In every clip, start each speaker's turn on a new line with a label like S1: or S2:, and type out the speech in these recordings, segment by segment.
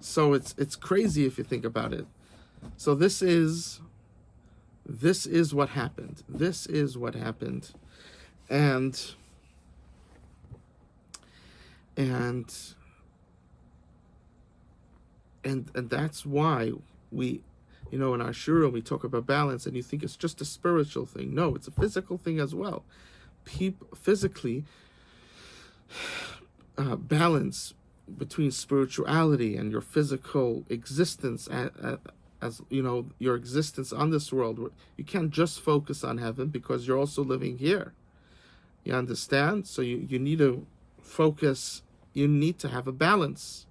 S1: So it's crazy if you think about it. So this is what happened. This is what happened. And and and that's why we, in our shura we talk about balance, and you think it's just a spiritual thing. No, it's a physical thing as well. Physically, balance between spirituality and your physical existence, as your existence on this world. You can't just focus on heaven because you're also living here. You understand? So you need to focus. You need to have a balance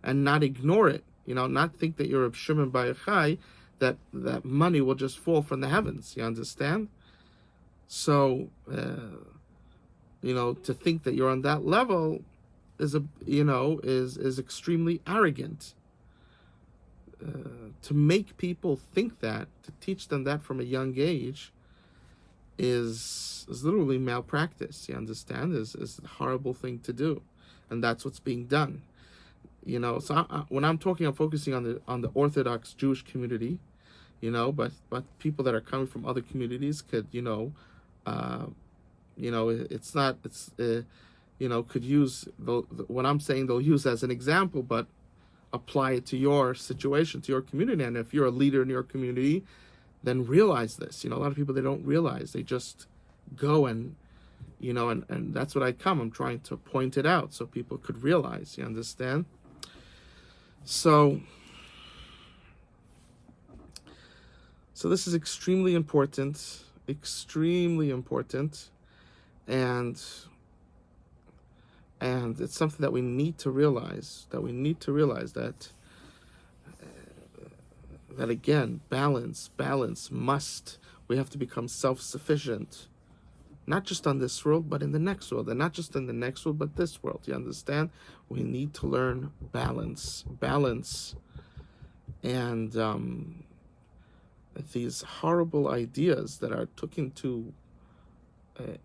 S1: and not ignore it. Not think that you're a Shimon Bar Yochai, that money will just fall from the heavens. You understand? So, to think that you're on that level is extremely arrogant. To make people think that, to teach them that from a young age, is literally malpractice. You understand? Is a horrible thing to do, and that's what's being done. So when I'm focusing on the Orthodox Jewish community, but people that are coming from other communities could, it's not, could use what I'm saying, they'll use as an example, but apply it to your situation, to your community. And if you're a leader in your community, then realize this. A lot of people, they don't realize, they just go and that's what I'm trying to point it out so people could realize. You understand? So this is extremely important, and it's something that we need to realize, that again, balance we have to become self-sufficient, not just on this world, but in the next world, and not just in the next world, but this world. You understand? We need to learn balance, and these horrible ideas that are taken to,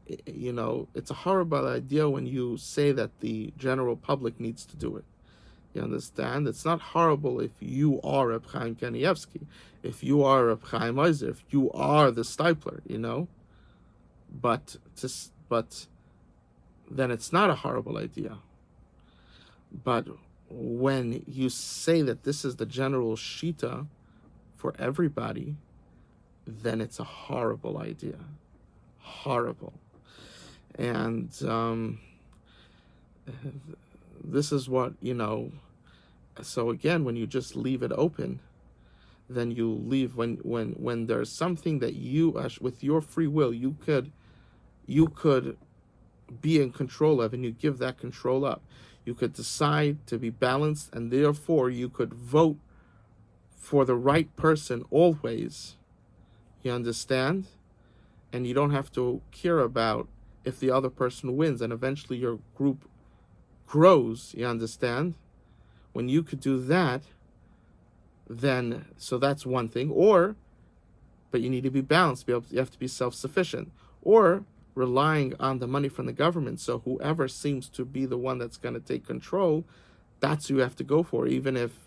S1: it's a horrible idea when you say that the general public needs to do it. You understand? It's not horrible if you are Reb Chaim Kanievsky, if you are Reb Chaim Ozer, if you are the Stipler, but then it's not a horrible idea. But when you say that this is the general shita for everybody, then it's a horrible idea. Horrible. And this is what, so again, when you just leave it open, then you leave, when there's something that you, with your free will, you could be in control of, and you give that control up. You could decide to be balanced, and therefore you could vote for the right person always. You understand? And you don't have to care about if the other person wins, and eventually your group grows. You understand? When you could do that, then, so that's one thing. But you need to be balanced. You have to be self-sufficient. Or relying on the money from the government. So whoever seems to be the one that's going to take control, that's who you have to go for, even if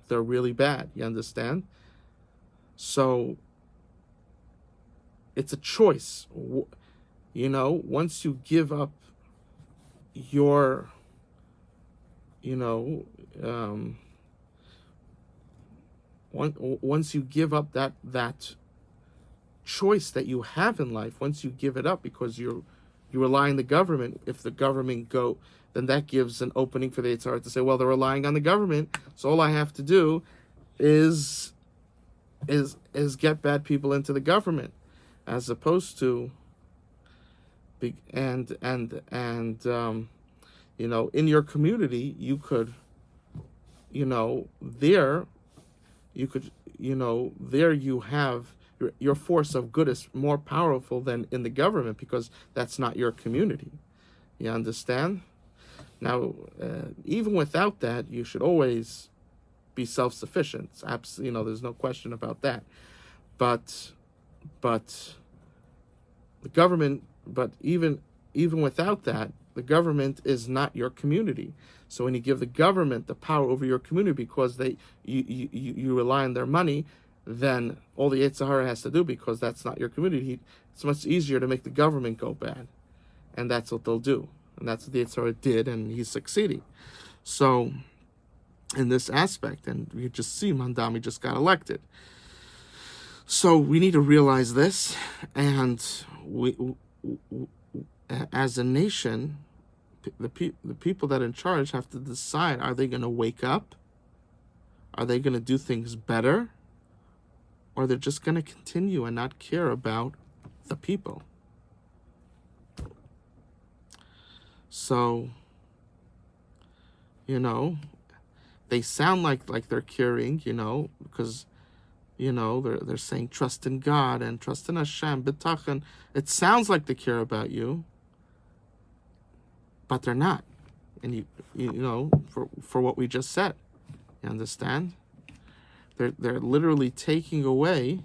S1: they're really bad. You understand? So it's a choice. Once you give up your, once you give up that choice that you have in life, once you give it up because you rely on the government, if the government then that gives an opening for the Yetzer Hara to say, well, they're relying on the government, so all I have to do is get bad people into the government, as opposed to in your community, you could, there you have your force of good is more powerful than in the government, because that's not your community. You understand? Now, even without that, you should always be self-sufficient. There's no question about that. But the government, but even without that, The government is not your community. So when you give the government the power over your community because you rely on their money, then all the Yetzer Hara has to do, because that's not your community, it's much easier to make the government go bad. And that's what they'll do. And that's what the Yetzer Hara did, and he's succeeding. So in this aspect, and you just see Mamdani just got elected. So we need to realize this, and we as a nation, the people that are in charge have to decide: are they going to wake up? Are they going to do things better? Or they're just going to continue and not care about the people? So, they sound like they're caring, because, they're saying trust in God and trust in Hashem, bitachon. It sounds like they care about you, but they're not. And for what we just said, you understand? They're literally taking away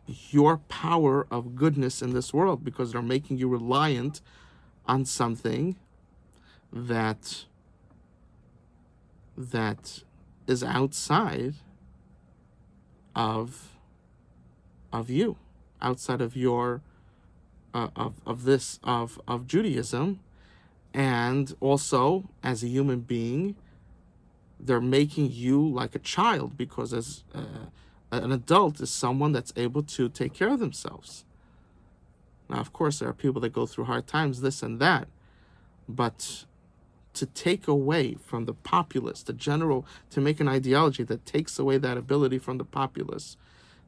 S1: your power of goodness in this world, because they're making you reliant on something that is outside of you, outside of your of Judaism. And also, as a human being, they're making you like a child, because as an adult is someone that's able to take care of themselves. Now, of course, there are people that go through hard times, this and that, but to take away from the populace, the general, to make an ideology that takes away that ability from the populace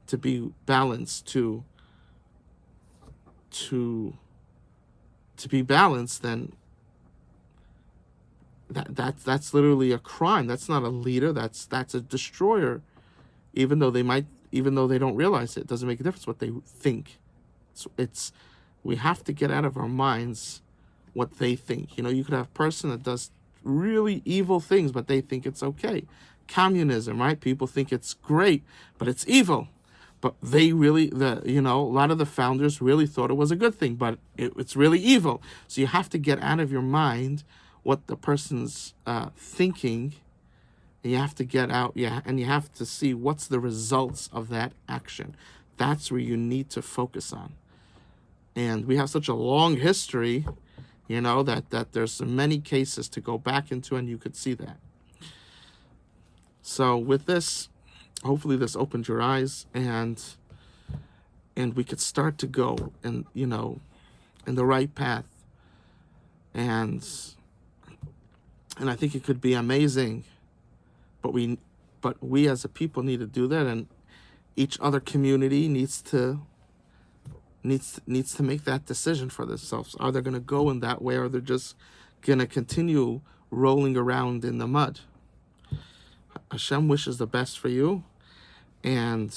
S1: to be balanced, to be balanced, then that's literally a crime. That's not a leader. That's a destroyer. Even though they don't realize it, it doesn't make a difference what they think. We have to get out of our minds what they think. You could have a person that does really evil things, but they think it's okay. Communism, right? People think it's great, but it's evil. But they really, a lot of the founders really thought it was a good thing, but it's really evil. So you have to get out of your mind what the person's thinking, and you have to get out, and you have to see what's the results of that action. That's where you need to focus on. And we have such a long history, that there's many cases to go back into, and you could see that. So with this, hopefully this opened your eyes, and we could start to go in the right path. And I think it could be amazing, but we as a people need to do that, and each other community needs to make that decision for themselves. Are they going to go in that way, or they're just going to continue rolling around in the mud? Hashem wishes the best for you, and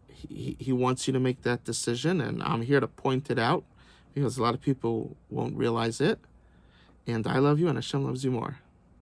S1: he wants you to make that decision, and I'm here to point it out, because a lot of people won't realize it. And I love you, and Hashem loves you more.